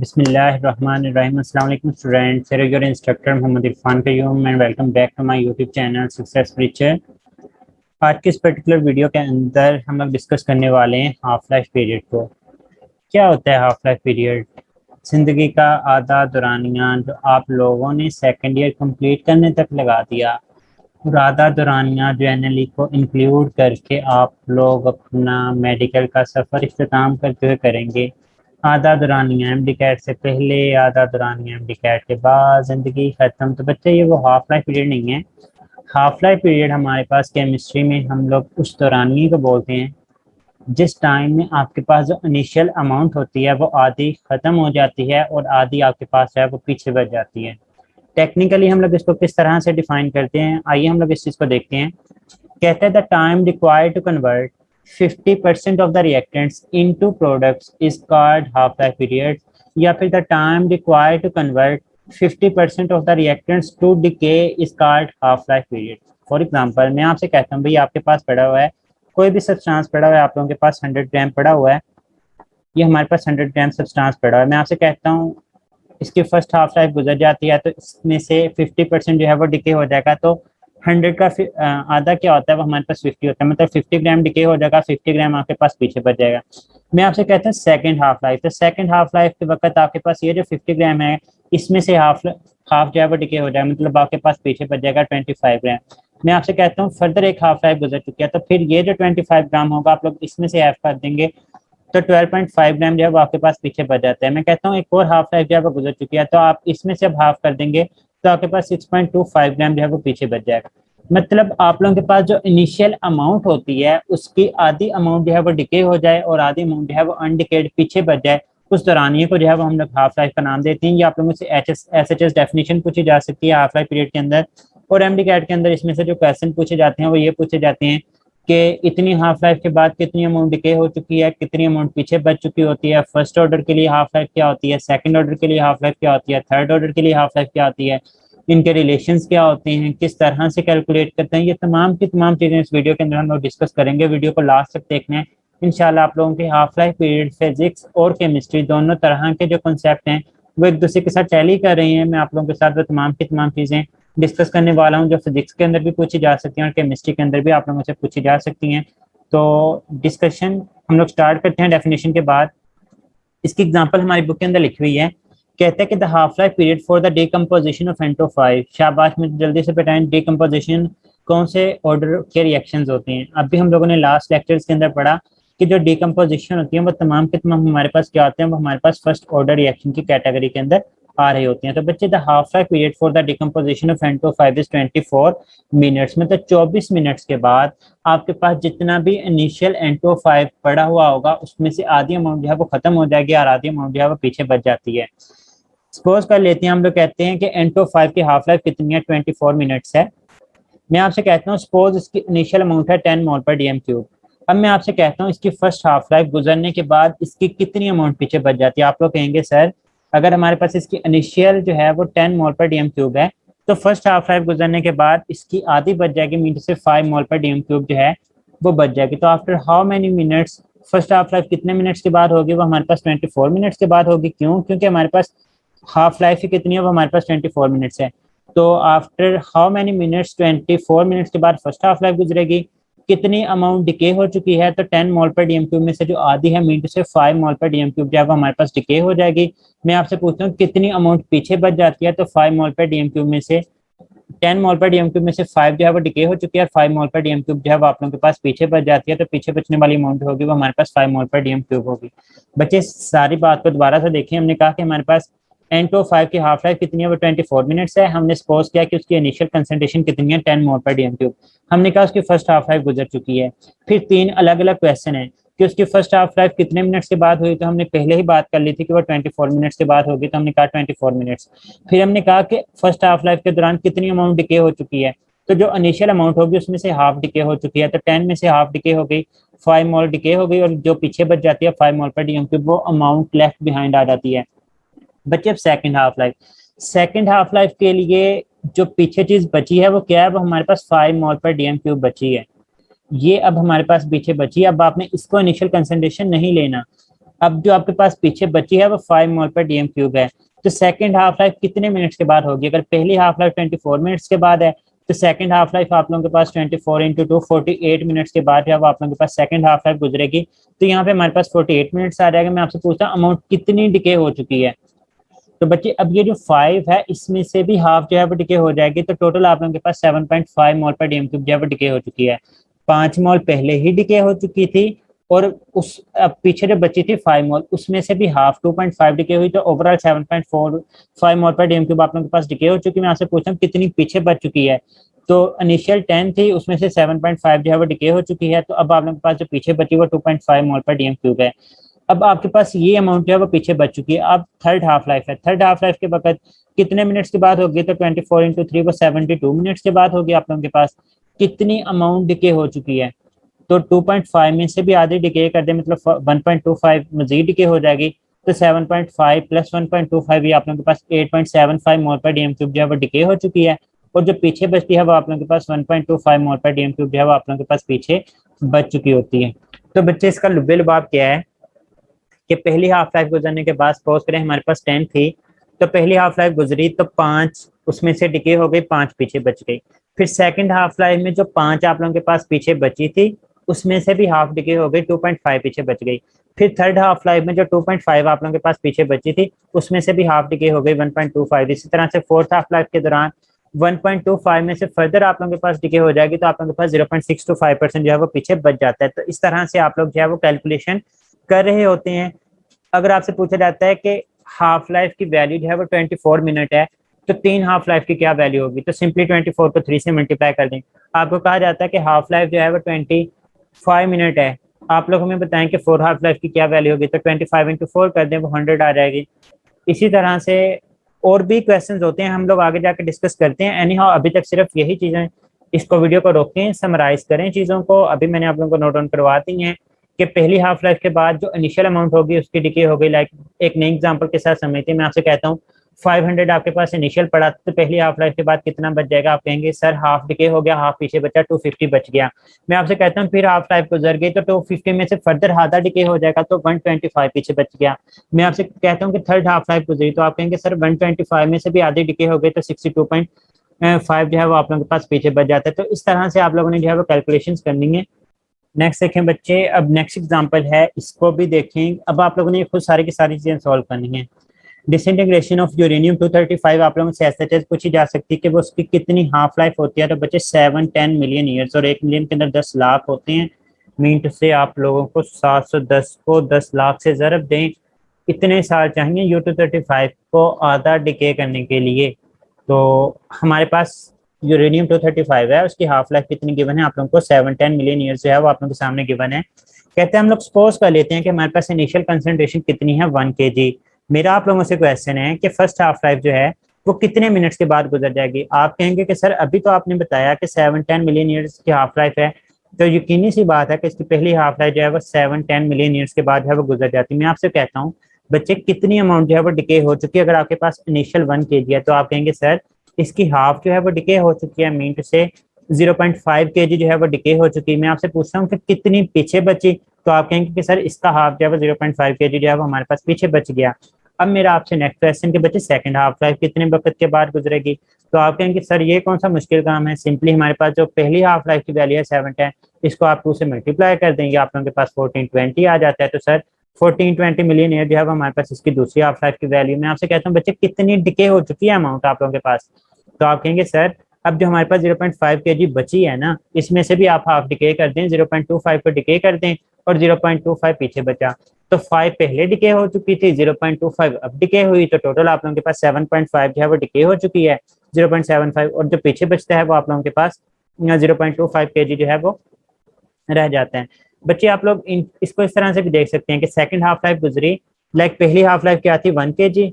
बिस्मिल्लाहिर्रहमानिर्रहीम। अस्सलाम वालेकुम students, here is your instructor Mohammad Irfan Qayyum and welcome back to my YouTube channel success teacher. आज के इस पर्टिकुलर वीडियो के अंदर हम लोग डिस्कस करने वाले हैं हाफ लाइफ पीरियड को। क्या होता है हाफ लाइफ पीरियड? ज़िंदगी का आधा दौरानिया जो आप लोगों ने सेकेंड ईयर कंप्लीट करने तक लगा दिया, और आधा दौरानिया जो एनएलई को इंक्लूड करके आप लोग अपना मेडिकल का सफ़र इख्तिताम करते हुए करेंगे। आधा दौरानिया एमडी कैट से पहले, आधा दौरानिया एमडी कैट के बाद ज़िंदगी ख़त्म। तो बच्चे ये वो हाफ लाइफ पीरियड नहीं है। हाफ लाइफ पीरियड हमारे पास केमिस्ट्री में हम लोग उस दौरानिए को बोलते हैं जिस टाइम में आपके पास जो इनिशियल अमाउंट होती है वो आधी ख़त्म हो जाती है और आधी आपके पास है वो पीछे बच जाती है। टेक्निकली हम लोग इसको किस तरह से डिफाइन करते हैं, आइए हम लोग इस चीज़ को देखते हैं। कहते हैं the time required to convert 50% of the reactants into products is called half life period, या फिर the time required to convert 50% of the reactants to decay is called half life period. For example मैं आपसे कहता हूँ भाई आपके पास पड़ा हुआ है कोई भी सब्सटेंस पड़ा हुआ है, आप लोगों के पास 100 ग्राम पड़ा हुआ है, ये हमारे पास 100 ग्राम सब्सटेंस पड़ा हुआ है। मैं आपसे कहता हूँ इसकी फर्स्ट हाफ लाइफ गुजर जाती है तो इसमें से 50% जो है वो डिके हो जाएगा। तो 100 का आधा क्या होता है, वो हमारे पास 50 होता है, मतलब 50 ग्राम डिके हो जाएगा, 50 ग्राम आपके पास पीछे बच जाएगा। मैं आपसे कहता हूँ सेकंड हाफ लाइफ, तो सेकंड हाफ लाइफ के वक्त आपके पास ये जो 50 ग्राम है इसमें से हाफ जो है वो डिके हो जाएगा, मतलब आपके पास पीछे बच जाएगा 25 ग्राम। मैं आपसे कहता हूँ फर्दर एक हाफ लाइफ गुजर चुकी है, तो फिर ये जो 25 ग्राम होगा आप लोग इसमें से ऐड कर देंगे तो 12.5 ग्राम जो है वो आपके पास पीछे बच जाता है। मैं कहता हूँ एक और हाफ लाइफ जो है वो गुजर चुकी है, तो आप इसमें से अब हाफ कर देंगे तो आपके पास 6.25 ग्राम जो है वो पीछे बच जाएगा। मतलब आप लोगों के पास जो इनिशियल अमाउंट होती है उसकी आधी अमाउंट जो है वो डिके हो जाए और आधी अमाउंट जो है वो अनडिकेड पीछे बच जाए, उस दौरानिए को जो है वो हम लोग हाफ लाइफ का नाम देते हैं। ये आप लोगों से एसएचएस डेफिनेशन पूछी जा सकती है हाफ लाइफ पीरियड के अंदर, और एमडी कैट के अंदर इसमें से जो क्वेश्चन पूछे जाते हैं वो ये पूछे जाते हैं कि इतनी हाफ लाइफ के बाद कितनी अमाउंट डिके हो चुकी है, कितनी अमाउंट पीछे बच चुकी होती है, फर्स्ट ऑर्डर के लिए हाफ लाइफ क्या होती है, सेकंड ऑर्डर के लिए हाफ लाइफ क्या होती है, थर्ड ऑर्डर के लिए हाफ लाइफ क्या होती है, इनके रिलेशंस क्या होते हैं, किस तरह से कैलकुलेट करते हैं, ये तमाम की तमाम चीज़ें इस वीडियो के अंदर हम लोग डिस्कस करेंगे। वीडियो को लास्ट तक देखना है। इंशाल्लाह आप लोगों की हाफ लाइफ पीरियड फिजिक्स और केमिस्ट्री दोनों तरह के जो कॉन्सेप्ट हैं वो एक दूसरे के साथ टैली कर रही हैं। मैं आप लोगों के साथ वो तमाम की तमाम चीज़ें डिस्कस करने वाला हूँ जो फिजिक्स के अंदर भी पूछी जा सकती हैं और केमिस्ट्री के अंदर भी आप लोगों से पूछी जा सकती हैं। तो डिस्कशन हम लोग स्टार्ट करते हैं डेफिनेशन के बाद। इसकी एग्जांपल हमारी बुक के अंदर लिखी हुई है। कहते हैं कि the half life period for the decomposition of NO5। शाबाश, में जल्दी से बताएं डिकम्पोजिशन कौन से ऑर्डर के रिएक्शंस होते हैं। अभी हम लोगों ने लास्ट लेक्चर्स के अंदर पढ़ा कि जो डिकम्पोजिशन होती है वो तमाम के तमाम हमारे पास क्या होते हैं, वो हमारे पास फर्स्ट ऑर्डर रिएक्शन की कैटेगरी के अंदर आ रही होती हैं। तो बच्चे the half life period for the decomposition of NO5 is 24 minutes, मतलब 24 मिनट्स के बाद आपके पास जितना भी इनिशियल NO5 पड़ा हुआ होगा उसमें से आधी अमाउंट जो है वो खत्म हो जाएगी और आधी अमाउंट जो है वो पीछे बच जाती है। सपोज कर लेते हैं, हम लोग कहते हैं कि NO5 की हाफ लाइफ कितनी है, 24 मिनट्स है। मैं आपसे कहता हूँ सपोज इसकी इनिशियल अमाउंट है 10 मोल पर DM क्यूब। अब मैं आपसे कहता हूँ इसकी फर्स्ट हाफ लाइफ गुजरने के बाद इसकी कितनी अमाउंट पीछे बच जाती है। आप लोग कहेंगे सर अगर हमारे पास इसकी इनिशियल जो है वो 10 मोल पर DM क्यूब है तो फर्स्ट हाफ लाइफ गुजरने के बाद इसकी आधी बच जाएगी, मीन से 5 मोल पर DM क्यूब जो है वो बच जाएगी। तो after how many minutes, first half life कितने मिनट्स के बाद होगी, वो हमारे पास 24 मिनट्स के बाद होगी। क्यों? क्योंकि हमारे पास हाफ लाइफ ही कितनी है, वो हमारे पास 24 मिनट्स है। तो after how many minutes, 24 minutes के बाद फर्स्ट हाफ लाइफ गुजरेगी। कितनी अमाउंट डिके हो चुकी है, तो 10 मोल पर DM क्यूब में से जो आधी है मीन से 5 मोल पर DM क्यूब जो है वो हमारे पास डिके हो जाएगी। मैं आपसे पूछता हूँ कितनी अमाउंट पीछे बच जाती है, तो 5 मोल पर DM क्यूब में से 10 मोल पर DM क्यूब में से 5 जो है वो डिके हो चुकी है, 5 मोल पर DM क्यूब जो है वो आप लोगों के पास पीछे बच जाती है। तो पीछे बचने वाली अमाउंट होगी वो हमारे पास 5 मोल पर DM क्यूब होगी। बच्चे सारी बात को दोबारा से देखिए। हमने कहा कि हमारे पास NO5 की हाफ लाइफ कितनी है, वो 24 मिनट्स है। हमने सपोज किया कि उसकी इनिशियल कंसंट्रेशन कितनी है, 10 मोल पर DM क्यूब। हमने कहा उसकी फर्स्ट हाफ लाइफ गुजर चुकी है। फिर 3 अलग अलग क्वेश्चन है कि उसकी फर्स्ट हाफ लाइफ कितने मिनट्स के बाद हुई, तो हमने पहले ही बात कर ली थी कि वो 24 मिनट्स के बाद होगी, तो हमने कहा 24 मिनट्स। फिर हमने कहा कि फर्स्ट हाफ लाइफ के दौरान कितनी अमाउंट डिके हो चुकी है, तो जो इनिशियल अमाउंट होगी उसमें से हाफ डिके हो चुकी है, तो 10 में से हाफ डिके हो गई, 5 मोल डिके हो गई, और जो पीछे बच जाती है 5 मोल पर DM क्यूब वो अमाउंट लेफ्ट बिहाइंड आ जाती है। बच्चे अब second half life, second half life के लिए जो पीछे चीज बची है वो क्या है, वो हमारे पास 5 मोल पर DM क्यूब बची है। ये अब हमारे पास पीछे बची है। अब आपने इसको इनिशियल कंसंट्रेशन नहीं लेना, अब जो आपके पास पीछे बची है वो 5 मोल पर डीएम क्यूब है। तो सेकंड हाफ लाइफ कितने मिनट्स के बाद होगी? अगर पहली हाफ लाइफ 24 मिनट्स के बाद है तो सेकंड हाफ लाइफ आप लोगों के पास 24 इंटू 2 48 मिनट्स के बाद जब आप लोगों के पास सेकंड हाफ लाइफ गुजरेगी, तो यहाँ पे हमारे पास 48 मिनट्स आ जाएगा। मैं आपसे पूछता हूँ अमाउंट कितनी डिके हो चुकी है। तो बच्चे अब ये जो 5 है इसमें से भी हाफ जो है वो डिके हो जाएगी, तो टोटल आप लोगों के पास 7.5 मोल पर डीएम क्यूब जो है वो डिके हो चुकी है। 5 मोल पहले ही डिके हो चुकी थी, और उस अब पीछे जो बची थी 5 मोल उसमें से भी हाफ 2.5 डिके हुई, तो ओवरऑल 7.45 मोल पर डीएम क्यूब आप लोगों के पास डिके हो चुकी है। मैं आपसे पूछता हूँ कितनी पीछे बच चुकी है? तो इनिशियल 10 थी, उसमें से 7.5 जो है वो डिके हो चुकी है, तो अब आप लोगों के पास जो पीछे बची वो 2.5 मोल पर डीएम क्यूब है। अब आपके पास ये अमाउंट जो है वो पीछे बच चुकी है। अब थर्ड हाफ लाइफ है, थर्ड हाफ लाइफ के वक्त कितने मिनट्स के बाद होगी? तो 24 इंटू 3 वो 72 मिनट्स के बाद होगी। आप लोगों के पास कितनी अमाउंट डिके हो चुकी है? तो 2.5 में से भी आधी डिके कर दे, मतलब 1.25 मजीद डिके हो जाएगी। तो 7.5 प्लस 1.25 ये आप लोगों के पास 8.75 मोल पर डीएम क्यूब जो है वो डिके हो चुकी है। और जो पीछे बचती है वो आप लोगों के पास 1.25 मोल पर डीएम क्यूब जो है वो आप लोगों के पास पीछे बच चुकी होती है। तो बच्चे इसका लुबे लुबाब क्या है कि पहली हाफ लाइफ गुजरने के बाद सपोज करें हमारे पास 10 थी, तो पहली हाफ लाइफ गुजरी तो 5 उसमें से डिके हो गई, 5 पीछे बच गई। फिर सेकंड हाफ लाइफ में जो 5 आप लोगों के पास पीछे बची थी उसमें से भी हाफ डिके हो गई, 2.5 पीछे बच गई। फिर थर्ड हाफ लाइफ में जो 2.5 आप लोगों के पास पीछे बची थी उसमें से भी हाफ डिके हो गई, 1.25। इसी तरह से फोर्थ हाफ लाइफ के दौरान 1.25 में से फर्दर आप लोगों के पास डिके हो जाएगी, तो आप लोगों के पास 0.625% जो है वो पीछे बच जाता है। तो इस तरह से आप लोग जो है वो कैलकुलेशन कर रहे होते हैं। अगर आपसे पूछा जाता है कि हाफ लाइफ की वैल्यू जो है वो 24 मिनट है, तो 3 हाफ लाइफ की क्या वैल्यू होगी? तो सिंपली 24 को 3 से मल्टीप्लाई कर दें। आपको कहा जाता है कि हाफ लाइफ जो है वो 25 मिनट है, आप लोग हमें बताएं कि 4 हाफ लाइफ की क्या वैल्यू होगी? तो 25 इंटू 4 कर दें, वो 100 आ जाएगी। इसी तरह से और भी क्वेश्चंस होते हैं, हम लोग आगे जाके डिस्कस करते हैं। एनी हाउ अभी तक सिर्फ यही चीजें, इसको वीडियो को रोकें, समराइज करें चीजों को। अभी मैंने आप लोगों को नोट डाउन करवा दी है कि पहली हाफ लाइफ के बाद जो इनिशियल अमाउंट होगी उसकी डिके हो गई। लाइक एक नई एग्जांपल के साथ समझते हैं। मैं आपसे कहता हूँ 500 आपके पास इनिशियल पड़ा, तो पहली हाफ लाइफ के बाद कितना बच जाएगा? आप कहेंगे सर हाफ डिके हो गया, हाफ पीछे बचा, 250 बच गया। मैं आपसे कहता हूँ फिर हाफ लाइफ गुजर गई तो 250 में से फर्दर आधा डिके हो जाएगा, तो 125 पीछे बच गया। मैं आपसे कहता हूँ कि थर्ड हाफ लाइफ गुजरी, तो आप कहेंगे सर 125 में से भी आधे डिके हो गए, तो 62.5 जो है वो आप लोगों के पास पीछे बच जाता है। तो इस तरह से आप लोगों ने जो है वो कैलकुलेशन करनी है। नेक्स्ट देखें बच्चे, अब नेक्स्ट एग्जांपल है, इसको भी देखें। अब आप लोगों ने खुद सारी की सारी चीजें सॉल्व करनी है। डिसइंटीग्रेशन ऑफ यूरेनियम 235 आप लोगों से ऐसे पूछी जा सकती है कि वो उसकी कितनी हाफ लाइफ होती है। तो बच्चे 7-10 मिलियन ईयर्स, और 1 मिलियन के अंदर 10 लाख होते हैं। मीन से आप लोगों को 710 को 10 लाख से ज़रब दें, इतने साल चाहिए U235 को आधा डिके करने के लिए। तो हमारे पास यूरेनियम 235 है, उसकी हाफ लाइफ कितनी गिवन है? आप लोगों को 7-10 मिलियन ईयर जो है वो आप लोगों के सामने गिवन है। कहते हैं हम लोग सपोज कर लेते हैं कि हमारे पास इनिशियल कंसंट्रेशन कितनी है? 1 kg। मेरा आप लोगों से क्वेश्चन है कि फर्स्ट हाफ लाइफ जो है वो कितने मिनट्स के बाद गुजर जाएगी? आप कहेंगे कि सर अभी तो आपने बताया कि 7-10 मिलियन ईयर्स की हाफ लाइफ है, तो यकीनी सी बात है कि इसकी पहली हाफ लाइफ जो है वो 7-10 मिलियन ईयर्स के बाद है वो गुजर जाती है। मैं आपसे कहता हूँ बच्चे कितनी अमाउंट जो है वो डिके हो चुकी है? अगर आपके पास इनिशियल 1 kg है तो आप कहेंगे सर इसकी हाफ जो है वो डिके हो चुकी है, मीन से 0.5 kg जो है वो डिके हो चुकी है। मैं आपसे पूछता हूँ कि कितनी पीछे बची? तो आप कहेंगे कि सर इसका हाफ जो है वो 0.5 kg जो है वो हमारे पास पीछे बच गया। अब मेरा आपसे नेक्स्ट क्वेश्चन के बच्चे सेकंड हाफ लाइफ कितने वक्त के बाद गुजरेगी? तो आप कहेंगे सर ये कौन सा मुश्किल काम है, सिंपली हमारे पास जो पहली हाफ लाइफ की वैल्यू है 7-10, इसको आप 2 से मल्टीप्लाई कर देंगे, आप लोगों के पास 14-20 आ जाता है। तो सर 14-20 मिलियन ईयर जो है हमारे पास इसकी दूसरी हाफ लाइफ की वैल्यू। मैं आपसे कहता हूँ बच्चे कितनी डिके हो चुकी है अमाउंट आप लोगों के पास? तो आप कहेंगे सर अब जो हमारे पास 0.5 kg बची है ना, इसमें से भी आप हाफ डिके कर दें, 0.25 को डिके कर दें, और 0.25 पीछे बचा। तो 5 पहले डिके हो चुकी थी, 0.25 अब डिके हुई, तो टोटल आप लोगों के पास 7.5 जो है वो डिके हो चुकी है, 0.75, और जो पीछे बचता है वो आप लोगों के पास 0.25 kg जो है वो रह जाते हैं। बच्चे आप लोग इसको इस तरह से भी देख सकते हैं कि सेकंड हाफ लाइफ गुजरी, लाइक पहली हाफ लाइफ क्या थी? 1 kg।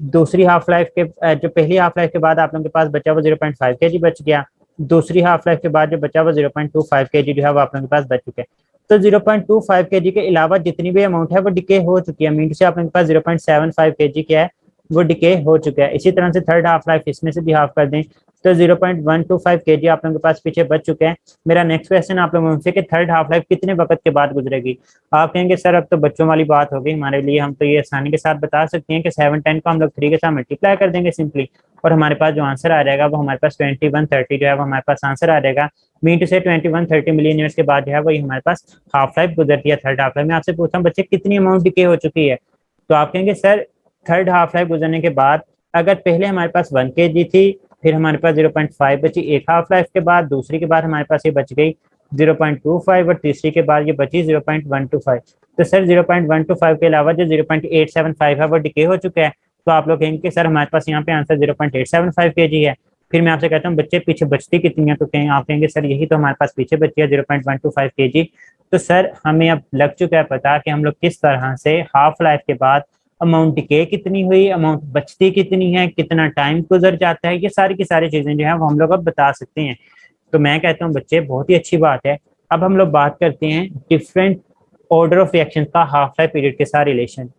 दूसरी हाफ लाइफ के जो पहली हाफ लाइफ के बाद आप लोगों के पास बचा वो 0.5 kg बच गया। दूसरी हाफ लाइफ के बाद जो बचा वो 0.25 kg जो है वो आप लोगों के पास बच चुके हैं। तो 0.25 kg के अलावा जितनी भी अमाउंट है वो डिके हो चुकी है। मीन से आप लोगों के पास 0.75 kg क्या है वो डिके हो चुका है। इसी तरह से थर्ड हाफ लाइफ इसमें से भी हाफ कर दें तो 0.125 kg आप लोगों के पास पीछे बच चुके हैं। मेरा नेक्स्ट क्वेश्चन आप लोगों से कि थर्ड हाफ लाइफ कितने वक्त के बाद गुजरेगी। आप कहेंगे सर अब तो बच्चों वाली बात हो गई हमारे लिए, हम तो ये आसानी के साथ बता सकते हैं कि 710 को हम लोग 3 के साथ मल्टीप्लाई कर देंगे सिंपली, और हमारे पास जो आंसर आ जाएगा वो हमारे पास 2130 जो है वो हमारे पास आंसर आ जाएगा। मीन टू से 2130 मिलियन ईयर्स के बाद जो है वही हमारे पास हाफ लाइफ गुजरती है। थर्ड हाफ लाइफ में आपसे पूछता हूँ बच्चे कितनी अमाउंट डिके हो चुकी है, तो आप कहेंगे सर थर्ड हाफ लाइफ गुजरने के बाद अगर पहले हमारे पास 1 kg थी, फिर हमारे पास 0.5 बची एक हाफ लाइफ के बाद, दूसरी के बाद हमारे पास ये बच गई 0.25 और तीसरी के बाद ये बची 0.125। तो सर 0.125 के अलावा जो 0.875 है वो डिके हो चुका है। तो आप लोग कहेंगे सर हमारे पास यहाँ पे आंसर 0.875 kg है। फिर मैं आपसे कहता हूँ बच्चे पीछे बचती कितनी है, तो कहेंगे आप कहेंगे सर यही तो हमारे पास पीछे बची है 0.125 kg। तो सर हमें अब लग चुका है पता कि हम लोग किस तरह से हाफ लाइफ के बाद अमाउंट डिके कितनी हुई, अमाउंट बचती कितनी है, कितना टाइम गुजर जाता है, ये सारी की सारी चीजें जो है वो हम लोग अब बता सकते हैं। तो मैं कहता हूँ बच्चे बहुत ही अच्छी बात है। अब हम लोग बात करते हैं डिफरेंट ऑर्डर ऑफ रिएक्शन का हाफ लाइफ पीरियड के साथ रिलेशन।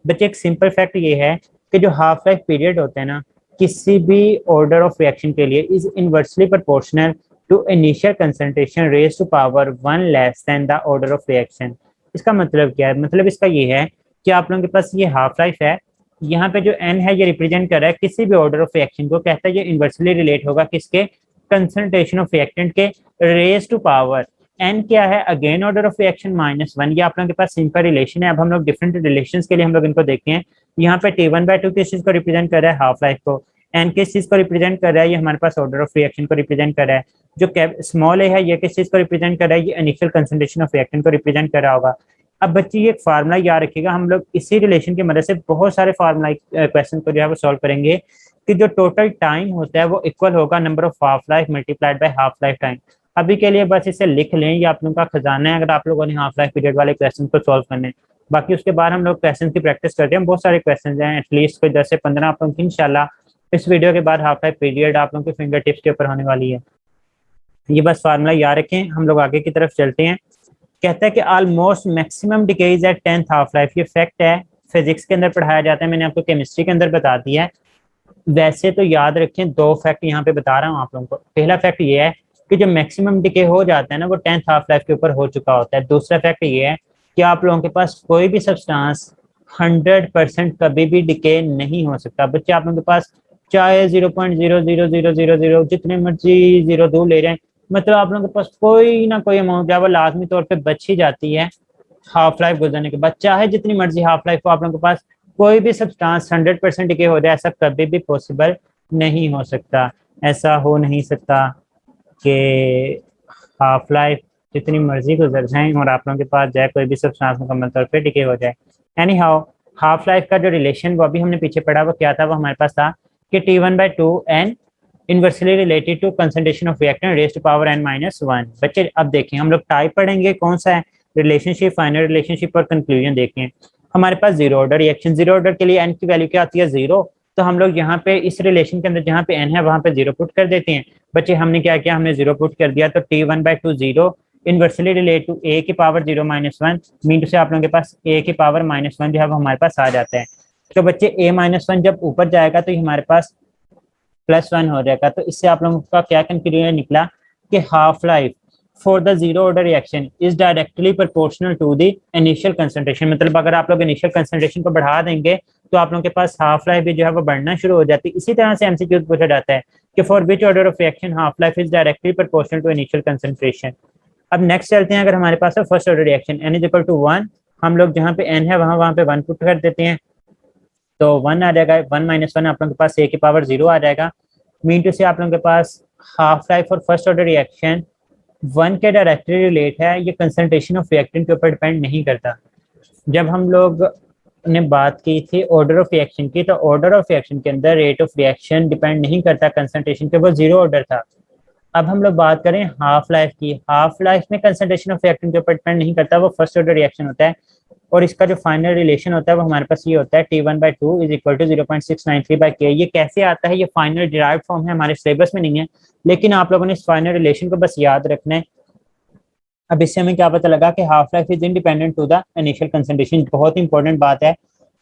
बच्चे एक सिंपल फैक्ट ये है कि जो हाफ लाइफ पीरियड होता है ना किसी भी ऑर्डर ऑफ रिएक्शन के लिए is inversely proportional to initial concentration raise to power 1 less than the order of reaction. इसका मतलब क्या है, मतलब इसका ये है कि आप लोगों के पास ये हाफ लाइफ है, यहाँ पे जो एन है ये रिप्रेजेंट कर रहा है किसी भी ऑर्डर ऑफ रिएक्शन को, कहता है ये इनवर्सली रिलेट होगा किसके, कंसंट्रेशन ऑफ रिएक्टेंट के रेज टू पावर एन क्या है, अगेन ऑर्डर ऑफ रिएक्शन -1। ये आप लोगों के पास सिंपल रिलेशन है। अब हम लोग डिफरेंट रिलेशंस के लिए हम लोग इनको देखते हैं। यहाँ पे T1/2 किस चीज को रिप्रेजेंट कर रहा है, हाफ लाइफ को। एन किस चीज को रिप्रेजेंट कर रहा है, ये हमारे पास ऑर्डर ऑफ रिएक्शन को रिप्रेजेंट कर रहा है। जो स्मॉल ए है ये किस चीज को रिप्रेजेंट कर रहा है, ये इनिशियल कंसंट्रेशन ऑफ रिएक्टेंट को रिप्रेजेंट कर रहा होगा। अब बच्चे ये एक फार्मूला याद रखिएगा, हम लोग इसी रिलेशन की मदद से बहुत सारे फार्मूला क्वेश्चन को जो है वो सॉल्व करेंगे कि जो टोटल टाइम होता है वो इक्वल होगा number of half life multiplied by half life time. अभी के लिए बस इसे लिख लें, ये आप लोगों का खजाना है अगर आप लोगों ने हाफ लाइफ पीरियड वाले क्वेश्चन को सॉल्व करने। बाकी उसके बाद हम लोग क्वेश्चन की प्रैक्टिस करते हैं, बहुत सारे क्वेश्चन हैं, एटलीस्ट कोई 10 से 15 आप लोगों की इंशाल्लाह इस वीडियो के बाद हाफ लाइफ पीरियड आप लोगों के फिंगर टिप्स के ऊपर होने वाली है। ये बस फार्मूला याद रखें, हम लोग आगे की तरफ चलते हैं। कहता है कि almost maximum decays at 10th half life. ये फैक्ट है, फिजिक्स के अंदर पढ़ाया जाता है, मैंने आपको केमिस्ट्री के अंदर बता दिया है। वैसे तो याद रखें, दो फैक्ट यहाँ पे बता रहा हूँ आप लोगों को। पहला फैक्ट ये है कि जो मैक्सिमम डिके हो जाता है ना वो 10th हाफ लाइफ के ऊपर हो चुका होता है। दूसरा फैक्ट ये है कि आप लोगों के पास कोई भी सब्सटेंस 100% कभी भी डिके नहीं हो सकता। बच्चे आप लोगों के पास चाहे 0.00000 जितने मर्जी जीरो दूर ले रहे हैं, मतलब आप लोगों के पास कोई ना कोई अमाउंट जो है वो लाजमी तौर पे बच ही जाती है हाफ लाइफ गुजरने के बाद। चाहे जितनी मर्जी हाफ लाइफ हो, आप लोगों के पास कोई भी सब्सटेंस 100% डिके हो जाए, ऐसा कभी भी पॉसिबल नहीं हो सकता। ऐसा हो नहीं सकता कि हाफ लाइफ जितनी मर्जी गुजर जाए और आप लोगों के पास जाए कोई भी सब्सटेंस मुकम्मल तौर पे डिके हो जाए। एनी हाउ हाफ लाइफ का जो रिलेशन वो अभी हमने पीछे पढ़ा वो क्या था, वो हमारे पास था कि T1/2 n inversely related to concentration of reactant raised to power n-1। बच्चे अब देखें हम लोग टाइप पढ़ेंगे कौन सा है, रिलेशनशिप, फाइनल रिलेशनशिप और कंक्लूजन देखें। हमारे पास zero order reaction, zero order के लिए n की वैल्यू क्या आती है, 0। तो हम लोग यहाँ पे इस रिलेशन के अंदर जहाँ पे n है वहाँ पे 0 पुट कर देते हैं। बच्चे हमने क्या किया, हमने 0 पुट कर दिया, तो T1/2 0 inversely relate to a की पावर 0-1 मीन से आप लोगों के पास a की पावर -1 जो है वो हमारे पास आ जाता है। तो बच्चे a-1 जब ऊपर जाएगा तो ये हमारे पास +1 हो जाएगा। तो इससे आप लोगों का क्या कंक्लूजन निकला कि half life for the zero order reaction is directly proportional to the initial concentration. मतलब अगर आप लोग इनिशियल कंसंट्रेशन को बढ़ा देंगे तो आप लोगों के पास हाफ लाइफ भी जो है वो बढ़ना शुरू हो जाती है। इसी तरह से एमसीक्यू पूछा जाता है कि for which order of reaction half life is directly proportional to initial concentration. अब नेक्स्ट चलते हैं, अगर हमारे पास है फर्स्ट ऑर्डर रिएक्शन n = 1, हम लोग जहाँ पे n है वहाँ पे 1 पुट कर देते हैं, तो 1 आ जाएगा। 1-1 आप लोगों के पास a की पावर 0 आ जाएगा। मीन टू से आप लोगों के पास हाफ लाइफ और फर्स्ट ऑर्डर रिएक्शन 1 के डायरेक्टली रिलेट है, ये कंसंट्रेशन ऑफ रिएक्टेंट के ऊपर डिपेंड नहीं करता। जब हम लोग ने बात की थी ऑर्डर ऑफ रिएक्शन की, तो ऑर्डर ऑफ रिएक्शन के अंदर रेट ऑफ रिएक्शन डिपेंड नहीं करता कंसंट्रेशन के, वो जीरो ऑर्डर था। अब हम लोग बात करें हाफ लाइफ की, हाफ लाइफ में कंसंट्रेशन ऑफ रिएक्टेंट के ऊपर डिपेंड नहीं करता, वो फर्स्ट ऑर्डर रिएक्शन होता है। और इसका जो फाइनल रिलेशन होता है वो हमारे पास ये होता है T1/2 = 0.693/K। ये कैसे आता है, ये फाइनल डिराइव्ड फॉर्म है, हमारे सिलेबस में नहीं है, लेकिन आप लोगों ने इस फाइनल रिलेशन को बस याद रखना है। अब इससे हमें क्या पता लगा कि half life is independent to the initial concentration. बहुत इंपॉर्टेंट बात है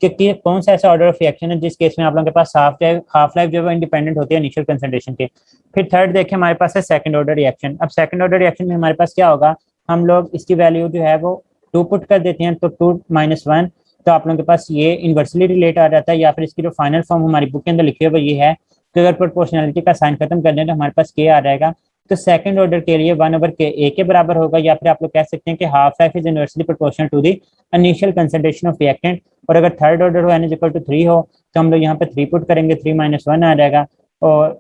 कि कौन सा ऐसा ऑर्डर ऑफ रिएक्शन है जिस केस में आप लोगों के पास हाफ लाइफ जो है इंडिपेंडेंट होती है इनिशियल कंसंट्रेशन के। फिर थर्ड देखिए हमारे पास है सेकंड ऑर्डर रिएक्शन। अब सेकंड ऑर्डर रिएक्शन में हमारे पास क्या होगा, हम लोग इसकी वैल्यू जो है वो 2 पुट कर देते हैं, तो 2 - 1, तो आप लोगों के पास ये इनवर्सली रिलेट आ जाता है। या फिर इसकी जो फाइनल फॉर्म हमारी बुक के अंदर लिखी है वो ये है कि अगर प्रोपोर्शनलिटी का साइन खत्म कर दें तो हमारे पास के आ जाएगा। तो सेकंड ऑर्डर के लिए 1/k ए के बराबर होगा, या फिर आप लोग कह सकते हैं कि half life is inversely proportional to the initial concentration of reactant. और अगर थर्ड ऑर्डर हो n = 3 हो तो हम लोग यहाँ पे 3 पुट करेंगे, 3 - 1 आ जाएगा, और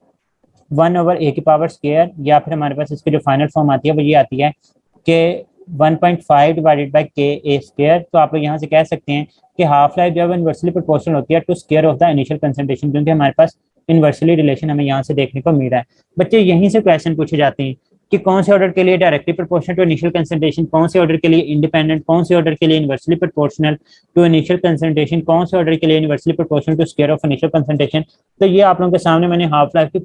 1/a², या फिर हमारे पास इसकी जो फाइनल फॉर्म आती है वो ये आती है कि 1.5 डिवाइडेड बाई k² तो आप लोग यहाँ से कह सकते हैं कि हाफ लाइफ जो है इनवर्सली प्रोपोर्शनल होती है to square of the initial concentration, क्योंकि हमारे पास इनवर्सली रिलेशन हमें यहाँ से देखने को मिल रहा है। बच्चे यहीं से क्वेश्चन पूछे जाते हैं कि कौन से ऑर्डर के लिए directly proportional to initial concentration, कौन से ऑर्डर के लिए इंडिपेंडेंट, कौन से ऑर्डर के लिए inversely proportional to initial concentration, कौन से ऑर्डर के लिए inversely proportional to square of initial concentration. तो ये आप लोगों के सामने मैंने हाफ लाइफ की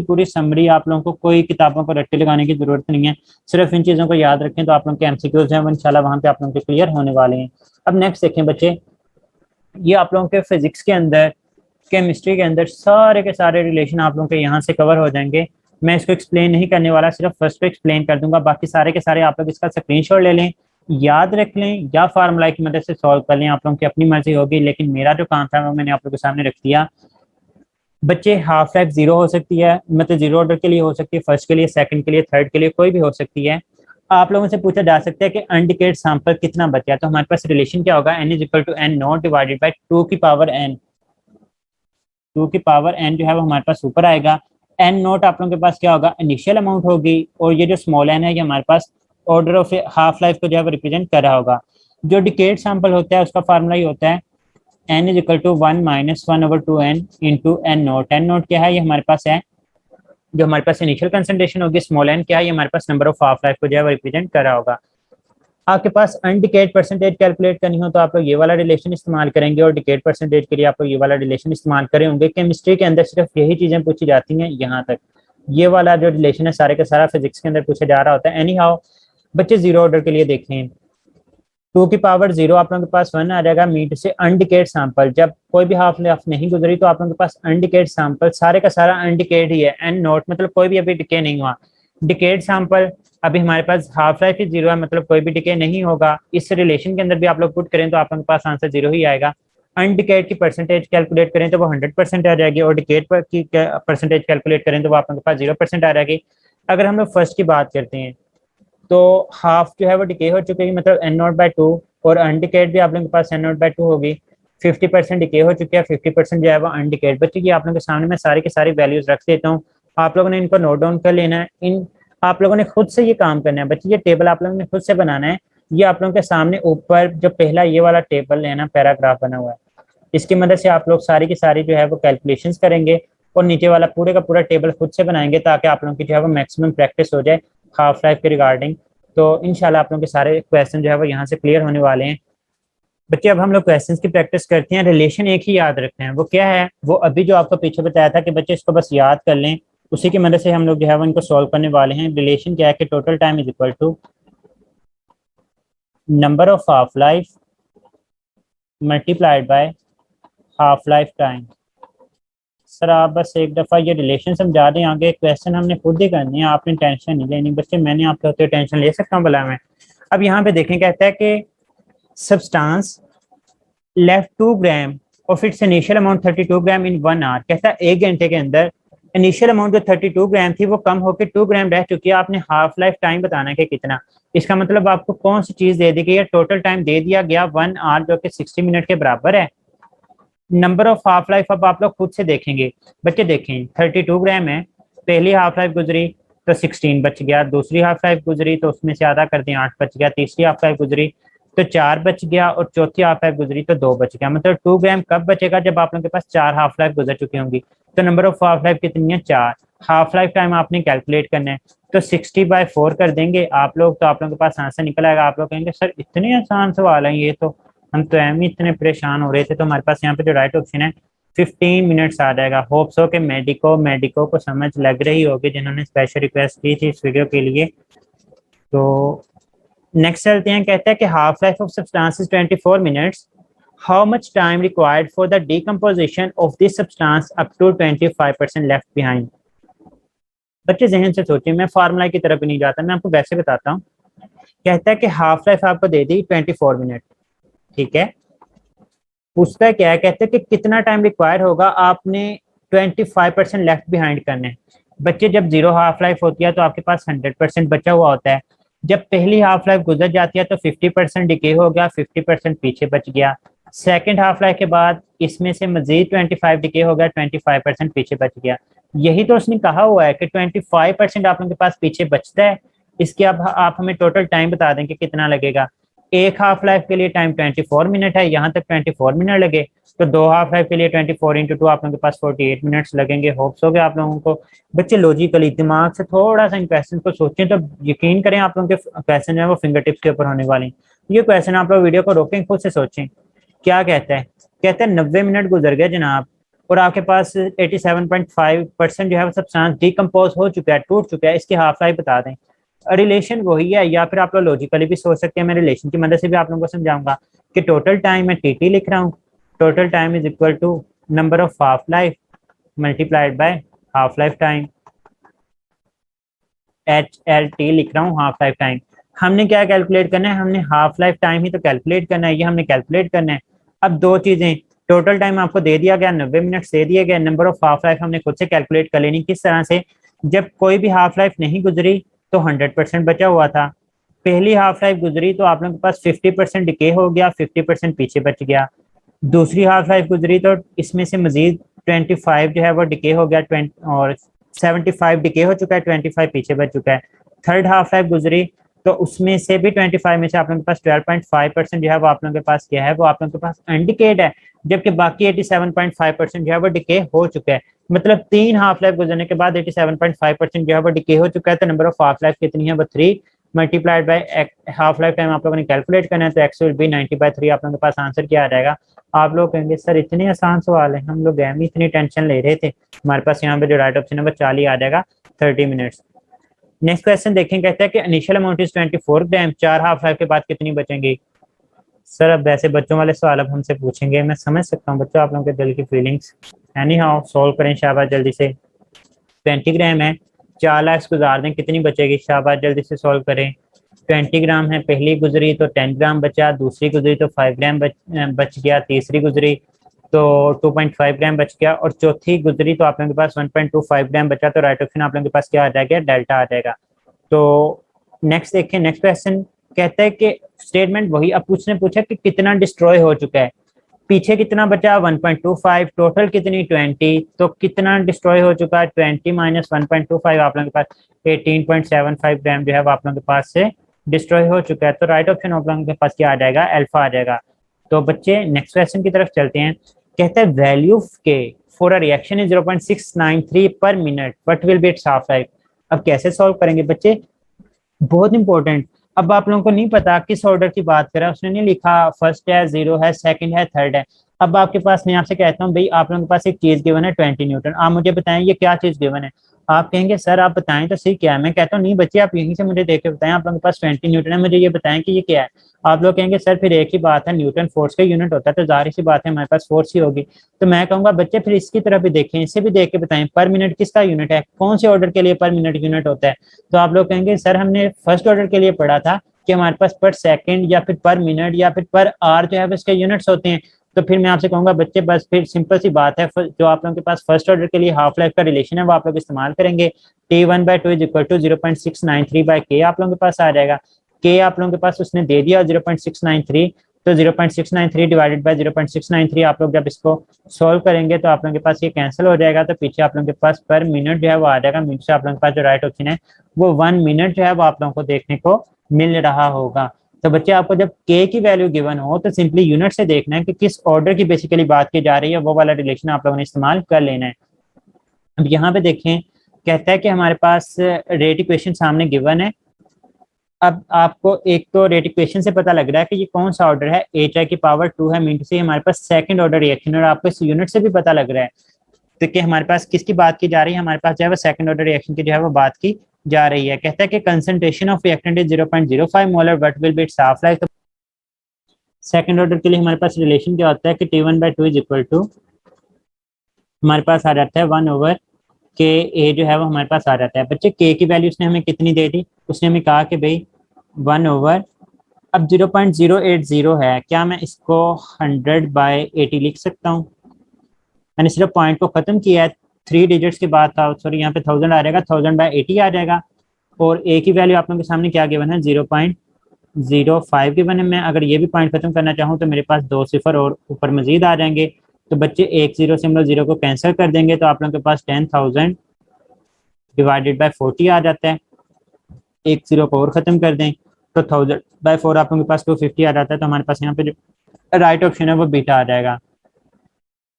पूरी समरी, आप लोगों को कोई किताबों को रट्टे लगाने की जरूरत नहीं है, सिर्फ इन चीज़ों को याद रखें तो आप लोगों के एमसीक्यूज हैं वो इंशाल्लाह वहाँ पे आप लोगों के क्लियर होने वाले हैं। अब नेक्स्ट देखें बच्चे, ये आप लोगों के फिजिक्स के अंदर, केमिस्ट्री के अंदर सारे के सारे रिलेशन आप लोगों के यहाँ से कवर हो जाएंगे। मैं इसको एक्सप्लेन नहीं करने वाला, सिर्फ फर्स्ट पे एक्सप्लेन कर दूंगा, बाकी सारे के सारे आप लोग इसका स्क्रीनशॉट ले लें, याद रख लें, या फार्मूला की मदद से सॉल्व कर लें, आप लोगों की अपनी मर्जी होगी, लेकिन मेरा जो काम था वो मैंने आप लोगों के सामने रख दिया। बच्चे हाफ लाइफ 0 हो सकती है, मतलब 0 ऑर्डर के लिए हो सकती है, फर्स्ट के लिए, सेकंड के लिए, थर्ड के लिए, कोई भी हो सकती है। आप लोगों से पूछा जा सकता है कि अनडिकेट सैंपल कितना बचा, तो हमारे पास रिलेशन क्या होगा, n = n0 डिवाइडेड बाई 2 की पावर n। 2 की पावर n जो है वो हमारे पास ऊपर आएगा। n0 आप लोगों के पास क्या होगा, इनिशियल अमाउंट होगी, और ये जो स्मॉल n है ये हमारे पास ऑर्डर ऑफ हाफ लाइफ को जो है वो रिप्रेजेंट कर रहा होगा। जो डिकेट सैंपल होता है उसका फार्मूला ही होता है n = 1 - 1/2n into n0। n0 क्या है, ये हमारे पास है जो हमारे पास इनिशियल कंसंट्रेशन होगी, स्मॉल n क्या है, ये हमारे पास नंबर ऑफ हाफ लाइफ को जो है वो रिप्रेजेंट कर रहा होगा। आपके पास अनडिकेट परसेंटेज कैलकुलेट करनी हो तो आप लोग ये वाला रिलेशन इस्तेमाल करेंगे, और डिकेट परसेंटेज के लिए आप लोग ये वाला रिलेशन इस्तेमाल करे होंगे। केमिस्ट्री के अंदर सिर्फ यही चीजें पूछी जाती हैं यहाँ तक, ये वाला जो रिलेशन है सारे का सारा फिजिक्स के अंदर पूछा जा रहा होता है। एनी हाउ बच्चे 0 ऑर्डर के लिए देखें, 2 की पावर 0 आप लोगों के पास 1 आ जाएगा मीट से अनडिकेट सैंपल। जब कोई भी हाफ लाइफ नहीं गुजरी तो आप लोगों के पास अनडिकेट सैंपल सारे का सारा अनडिकेट ही है, n0 मतलब कोई भी अभी डिके नहीं हुआ। डिकेट सैंपल अभी हमारे पास हाफ लाइफ ही 0 है, मतलब कोई भी डिके नहीं होगा। इस रिलेशन के अंदर भी आप लोग पुट करें तो आप लोगों के पास आंसर 0 ही आएगा। अनडिकेट की परसेंटेज कैलकुलेट करें तो वो 100% आ जाएगी, और डिकेट पर की परसेंटेज कैलकुलेट करें तो वो आप लोगों के पास 0% आ जाएगी। अगर हम लोग फर्स्ट की बात करते हैं तो हाफ जो है वो डिके हो चुकी है, मतलब n0/2, और अनडिकेट भी आप लोगों के पास n0/2 होगी। 50% डिके हो चुकी है, 50% जो है वो अनडिकेट। बच्चे की आप लोगों के सामने मैं सारी की सारी वैल्यूज रख देता हूँ, आप लोगों ने इनको नोट डाउन कर लेना है। इन आप लोगों ने खुद से ये काम करना है बच्चे, ये टेबल आप लोगों ने खुद से बनाना है। ये आप लोगों के सामने ऊपर जो पहला ये वाला टेबल है ना, पैराग्राफ बना हुआ है, इसकी मदद से आप लोग सारी की सारी जो है वो कैलकुलेशंस करेंगे, और नीचे वाला पूरे का पूरा टेबल खुद से बनाएंगे, ताकि आप लोगों की जो है वो मैक्सिमम प्रैक्टिस हो जाए हाफ लाइफ के रिगार्डिंग। तो इंशाल्लाह आप लोगों के सारे क्वेश्चन जो है वो यहाँ से क्लियर होने वाले हैं। बच्चे अब हम लोग क्वेश्चंस की प्रैक्टिस करते हैं, रिलेशन एक ही याद रखते हैं, वो क्या है, वो अभी जो आपको पीछे बताया था कि बच्चे इसको बस याद कर लें, उसी की मदद से हम लोग जो है वो इनको सॉल्व करने वाले हैं। रिलेशन क्या है कि total time = number of half life multiplied by half life time. Sir आप बस एक दफ़ा ये रिलेशन समझा दें, आगे क्वेश्चन हमने खुद ही करने हैं, आपने टेंशन नहीं लेनी। बच्चे मैंने आपके होते टेंशन ले सकता हूँ भला मैं। अब यहाँ पे देखें, कहता है कि substance left 2 gram of its initial amount 32 gram in 1 hour. कहता है 1 घंटे के अंदर इनिशियल अमाउंट जो 32 ग्राम थी वो कम होकर 2 ग्राम रह चुकी है। आपने हाफ लाइफ टाइम बताना है कि कितना। इसका मतलब आपको कौन सी चीज दे दी गई है, टोटल टाइम दे दिया गया 1 आवर जो कि 60 मिनट के बराबर है। नंबर ऑफ हाफ लाइफ अब आप लोग खुद से देखेंगे। बच्चे देखें 32 ग्राम है, पहली हाफ लाइफ गुजरी तो 16 बच गया, दूसरी हाफ लाइफ गुजरी तो उसमें से आधा कर दें 8 बच गया, तीसरी हाफ लाइफ गुजरी तो 4 बच गया, और चौथी हाफ लाइफ गुजरी तो 2 बच गया। मतलब 2 ग्राम कब बचेगा, जब आप लोगों के पास 4 हाफ लाइफ गुजर चुकी होंगी। तो नंबर ऑफ हाफ लाइफ कितनी है, 4। हाफ लाइफ टाइम आपने कैलकुलेट करना है, तो 60/4 कर देंगे आप लोग, तो आप लोगों के पास आंसर निकल आएगा। आप लोग कहेंगे सर इतने आसान सवाल है ये, तो हम तो एम ही इतने परेशान हो रहे थे। तो हमारे पास यहाँ पे जो राइट ऑप्शन है 15 मिनट्स आ जाएगा। होप्स हो कि मेडिको को समझ लग रही होगी जिन्होंने स्पेशल रिक्वेस्ट की थी इस वीडियो के लिए। तो नेक्स्ट चलते हैं, कहते हैं कि half life of substance is 24 minutes, how much time required for the decomposition of this substance up to 25% left behind. बच्चे जहन से सोचिए, मैं फार्मूला की तरफ नहीं जाता, मैं आपको वैसे बताता हूँ। कहता है कि हाफ लाइफ आपको दे दी 24 मिनट, ठीक है। पूछता क्या है, कहते हैं कि कितना टाइम रिक्वायर होगा आपने 25% लेफ्ट बिहाइंड करने। बच्चे जब जीरो हाफ लाइफ होती है तो आपके पास 100% बचा हुआ होता है। जब पहली हाफ लाइफ गुजर जाती है तो 50% डिके हो गया, 50% पीछे बच गया। सेकेंड हाफ लाइफ के बाद इसमें से मजीद 25 डिके हो गया, 25% पीछे बच गया। यही तो उसने कहा हुआ है कि 25% आप लोगों के पास पीछे बचता है। इसके अब आप हमें टोटल टाइम बता दें कि कितना लगेगा। एक हाफ लाइफ के लिए टाइम 24 मिनट है, यहाँ तक 24 मिनट लगे, तो दो हाफ लाइफ के लिए 24 × 2 आप लोगों के पास 48 मिनट्स लगेंगे। होप्स हो गया आप लोगों को। बच्चे लॉजिकली दिमाग से थोड़ा सा इन क्वेश्चन को सोचें तो यकीन करें आप लोगों के क्वेश्चन है वो फिंगर टिप्स के ऊपर होने वाले हैं। ये क्वेश्चन आप लोग वीडियो को रोकें, खुद से सोचें। क्या कहता है, कहता है 90 मिनट गुजर गए जनाब, और आपके पास 87.5% जो है वो सब्सटेंस डिकम्पोज हो चुका है, टूट चुका है। इसकी हाफ लाइफ बता दें। रिलेशन वही है, या फिर आप लोग लॉजिकली भी सोच सकते हैं। मैं रिलेशन की मदद से भी आप लोगों को समझाऊंगा कि टोटल टाइम मैं टी लिख रहा हूँ। Total time is equal to number of half life multiplied by half life time. HLT लिख रहा हूँ, हाफ लाइफ टाइम। हमने क्या कैलकुलेट करना है, हमने हाफ लाइफ टाइम ही तो कैलकुलेट करना है, ये हमने कैलकुलेट करना है। अब दो चीजें, टोटल टाइम आपको दे दिया गया, 90 मिनट दे दिए गए। नंबर ऑफ हाफ लाइफ हमने खुद से कैलकुलेट कर लेनी। किस तरह से, जब कोई भी हाफ लाइफ नहीं गुजरी तो 100% बचा हुआ था। पहली हाफ लाइफ गुजरी तो आप लोगों के पास 50% डिके हो गया, 50% पीछे बच गया। दूसरी हाफ लाइफ गुजरी तो इसमें से मजीद 25 जो है वो डिके हो गया, 20 और 75 डिके हो चुका है, 25 पीछे बच चुका है। थर्ड हाफ लाइफ गुजरी तो उसमें से भी 25 में से आप लोगों के पास 12.5% जो है वो आप लोगों के पास क्या है, वो आप लोगों के पास अनडिकेड है। जबकि बाकी 87.5% जो है वो डिके हो चुका है। मतलब तीन हाफ लाइफ गुजरने के बाद 87.5% जो है वो डिके हो चुका है। तो नंबर ऑफ हाफ लाइफ कितनी है, वो 3 multiplied by half life time आप लोगों ने कैलकुलेट करना है। तो एक्स विल बी 90/3। आप लोगों के पास आंसर क्या आ जाएगा। आप लोग कहेंगे सर इतने आसान सवाल है, हम लोग गए इतनी टेंशन ले रहे थे। हमारे पास यहाँ पे जो राइट ऑप्शन है वो 40 आ जाएगा, 30 मिनट्स। नेक्स्ट क्वेश्चन देखें, कहता है कि इनिशियल अमाउंट इज 24 ग्राम, चार हाफ लाइफ के बाद कितनी बचेंगी। सर अब वैसे बच्चों वाले सवाल अब हमसे पूछेंगे, मैं समझ सकता हूँ बच्चों आप लोगों के दिल की फीलिंग्स। एनी हाउ सॉल्व करें शाबाश जल्दी से। 20 ग्राम है, 4 लाख गुजार दें, कितनी बचेगी, शाबाश जल्दी से सॉल्व करें। 20 ग्राम है, पहली गुजरी तो 10 ग्राम बचा, दूसरी गुजरी तो 5 ग्राम बच गया, तीसरी गुजरी तो 2.5 ग्राम बच गया, और चौथी गुजरी तो आप लोगों के पास 1.25 ग्राम बचा। तो राइट ऑप्शन आप लोगों के पास क्या आ जाएगा, डेल्टा आ जाएगा। तो नेक्स्ट देखें, नेक्स्ट क्वेश्चन कहता है कि स्टेटमेंट वही, अब पूछा कि कितना डिस्ट्रॉय हो चुका है। पीछे कितना बचा 1.25, टोटल कितनी 20, तो कितना डिस्ट्रॉय हो चुका है 20 माइनस 1.25, आप लोगों के पास 18.75 ग्राम जो है वो आप लोगों के पास से डिस्ट्रॉय हो चुका है। तो राइट ऑप्शन आप लोगों के पास क्या आ जाएगा, अल्फा आ जाएगा। तो बच्चे नेक्स्ट क्वेश्चन की तरफ चलते हैं। कहते हैं वैल्यू के फॉर अ रिएक्शन इज 0.693 पर minute, what will be it's half life. अब कैसे सॉल्व करेंगे बच्चे, बहुत इंपॉर्टेंट। अब आप लोगों को नहीं पता किस ऑर्डर की बात करें, उसने नहीं लिखा फर्स्ट है, जीरो है, सेकंड है, थर्ड है। अब आपके पास, मैं आपसे कहता हूँ भाई आप लोगों के पास एक चीज गिवन है 20 न्यूटन, आप मुझे बताएं ये क्या चीज गिवन है। आप कहेंगे सर आप बताएं तो सही क्या है। मैं कहता हूँ नहीं बच्चे आप यहीं से मुझे देख के बताएं, आप लोगों के पास 20 न्यूटन है, मुझे ये बताएं कि ये क्या है। आप लोग कहेंगे सर फिर एक ही बात है, न्यूटन फोर्स का यूनिट होता है, तो जाहिर सी बात है हमारे पास फोर्स ही होगी। तो मैं कहूंगा बच्चे फिर इसकी तरफ भी देखें, इससे भी देख के बताएं पर मिनट किसका यूनिट है, कौन से ऑर्डर के लिए पर मिनट यूनिट होता है। तो आप लोग कहेंगे सर हमने फर्स्ट ऑर्डर के लिए पढ़ा था कि हमारे पास पर सेकंड या फिर पर मिनट या फिर पर आवर जो है उसके यूनिट्स होते हैं। तो फिर मैं आपसे कहूंगा बच्चे बस फिर सिंपल सी बात है, जो आप लोगों के पास फर्स्ट ऑर्डर के लिए हाफ लाइफ का रिलेशन है वो आप लोग इस्तेमाल करेंगे। T1/2 is equal to 0.693/k आप लोगों के पास आ जाएगा। के आप लोगों के पास उसने दे दिया 0.693, तो 0.693 डिवाइडेड बाय 0.693 आप लोग जब इसको सोल्व करेंगे तो आप लोगों के पास ये कैंसिल हो जाएगा। तो पीछे आप लोगों के पास पर मिनट जो है वो आ जाएगा। मिनट से आप लोगों के पास जो राइट ऑप्शन है वो 1 मिनट जो है वो आप लोगों को देखने को मिल रहा होगा। तो बच्चे आपको जब के की वैल्यू गिवन हो तो सिंपली यूनिट से देखना है कि किस ऑर्डर की बेसिकली बात की जा रही है, वो वाला रिलेशन आप लोगों ने इस्तेमाल कर लेना है। अब यहाँ पे देखें, कहता है कि हमारे पास रेट इक्वेशन सामने गिवन है। अब आपको एक तो रेट इक्वेशन से पता लग रहा है कि ये कौन सा ऑर्डर है, HI⁻² है, मीन से हमारे पास सेकंड ऑर्डर रिएक्शन, और आपको इस यूनिट से भी पता लग रहा है तो कि हमारे पास किसकी बात की जा रही है, हमारे पास जो है वो सेकंड ऑर्डर रिएक्शन की जो है वो बात की जा रही है। कहता है कि concentration of reactant is 0.05 molar, what will be it's half life. Second order के लिए हमारे पास रिलेशन क्या होता है कि T1/2 इज इक्वल टू, हमारे पास आ जाता है 1 ओवर के ए जो है वो हमारे पास आ जाता है। बच्चे के की वैल्यू उसने हमें कितनी दे दी, उसने हमें कहा कि भाई 1 ओवर, अब 0.080 है, क्या मैं इसको 100/80 लिख सकता हूँ? मैंने सिर्फ पॉइंट को खत्म किया है, 3 डिजिट्स के बाद था, सॉरी यहाँ पे 1000 आ जाएगा, 1000/80 आ जाएगा। और ए की वैल्यू आप लोगों के सामने क्या गिवन है, 0.05 गिवन है। मैं अगर ये भी पॉइंट खत्म करना चाहूँ तो मेरे पास 2 सिफर और ऊपर मजीद आ जाएंगे। तो बच्चे एक जीरो से हम लोग जीरो को कैंसिल कर देंगे, तो आप लोगों के पास 10,000 डिवाइडेड बाय 40 आ जाता है। एक जीरो को और खत्म कर दें तो 1000/4 आप लोगों के पास 250 आ जाता है। तो हमारे पास यहाँ पे जो राइट ऑप्शन है वो बीटा आ जाएगा।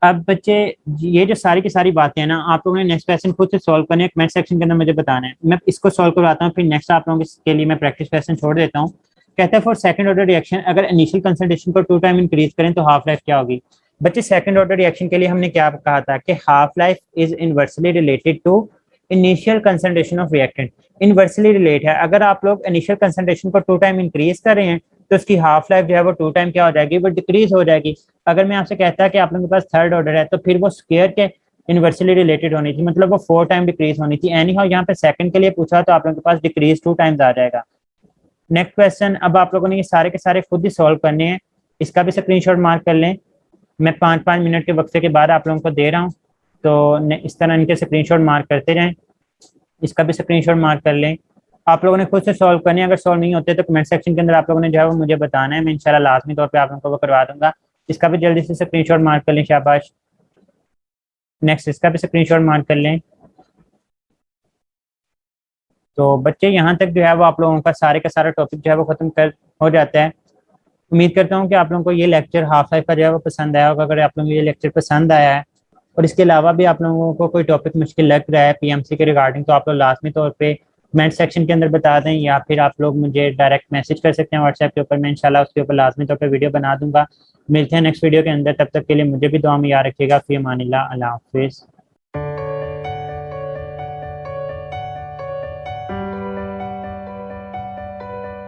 अब बच्चे ये जो सारी की सारी बातें हैं ना, आप लोगों ने नेक्स्ट क्वेश्चन खुद से सॉल्व करने कमेंट सेक्शन के अंदर मुझे बताना है। मैं इसको सॉल्व करवाता हूँ, फिर नेक्स्ट आप लोगों के लिए मैं प्रैक्टिस क्वेश्चन छोड़ देता हूँ। कहता है फॉर सेकंड ऑर्डर रिएक्शन अगर इनिशियल कंसंट्रेशन को 2 टाइम इंक्रीज करें तो हाफ लाइफ क्या होगी। बच्चे सेकंड ऑर्डर रिएक्शन के लिए हमने क्या कहा था कि half life is inversely related to initial concentration of reactant. Inversely relate है, अगर आप लोग इनिशियल कंसंट्रेशन को 2 टाइम इंक्रीज कर रहे हैं तो उसकी हाफ लाइफ जो है वो 2 टाइम क्या हो जाएगी, वो डिक्रीज हो जाएगी। अगर मैं आपसे कहता है कि आप लोगों के पास थर्ड ऑर्डर है तो फिर वो स्क्वायर के इनवर्सली रिलेटेड होनी थी, मतलब वो 4 टाइम डिक्रीज होनी थी। एनी हाउ यहाँ पे सेकंड के लिए पूछा तो आप लोगों के पास डिक्रीज 2 टाइम्स आ जाएगा। नेक्स्ट क्वेश्चन, अब आप लोगों ने ये सारे के सारे खुद ही सॉल्व करने हैं, इसका भी स्क्रीनशॉट मार्क कर लें। मैं 5-5 मिनट के वक्फे के बाद आप लोगों को दे रहा हूँ, तो इस तरह इनके स्क्रीनशॉट मार्क करते जाएं। इसका भी स्क्रीनशॉट मार्क कर लें। आप लोगों ने खुद से सॉल्व करनी है, अगर सॉल्व नहीं होते तो कमेंट सेक्शन के अंदर आप लोगों ने जो है वो मुझे बताना है, मैं इंशाल्लाह लाजमी तौर पे आप लोगों को वो करवा दूंगा। इसका भी जल्दी से स्क्रीनशॉट मार्क कर लें, शाबाश। नेक्स्ट इसका भी स्क्रीनशॉट मार्क कर लें। तो बच्चे यहाँ तक जो है वो आप लोगों का सारे का सारा टॉपिक जो है वो खत्म कर हो जाता है। उम्मीद करता हूँ कि आप लोगों को ये लेक्चर हाफ लाइफ का जो है वो पसंद आया होगा। अगर आप लोगों को ये लेक्चर पसंद आया है और इसके अलावा भी आप लोगों को कोई टॉपिक मुश्किल लग रहा है पीएमसी के रिगार्डिंग, तो आप लोग लाजमी तौर पे कमेंट सेक्शन के अंदर बता दें, या फिर आप लोग मुझे डायरेक्ट मैसेज कर सकते हैं व्हाट्सएप के ऊपर। मैं इंशाल्लाह उसके ऊपर लाजमी तौर पे वीडियो बना दूंगा। मिलते हैं नेक्स्ट वीडियो के अंदर, तब तक के लिए मुझे भी दुआ में याद रखिएगा। फी अमानिल्लाह, अल्लाह हाफिज़।